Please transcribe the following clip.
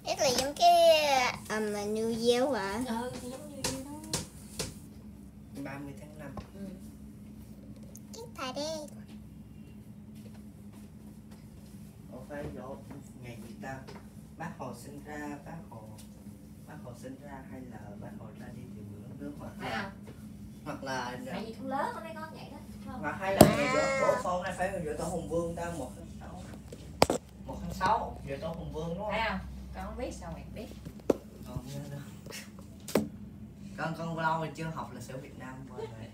Ít là giống cái mà nuôi dêu hả? Thì giống như vậy đó. 30 tháng 5. Cái thà đi. Có phải vô ngày gì ta? Bác Hồ sinh ra, bác Hồ sinh ra hay là bác Hồ ra đi từ bữa nước hoặc là Tại vì con lớn con đây con vậy đó. hoặc hay là ngày bố con này phải ngày Tổ Hùng Vương ta 1 tháng 6 giờ Tổ Hùng Vương đúng không? Phải không? Con không biết sao mày biết. Con nhớ đó. Con lâu rồi chưa học lịch sử Việt Nam qua rồi.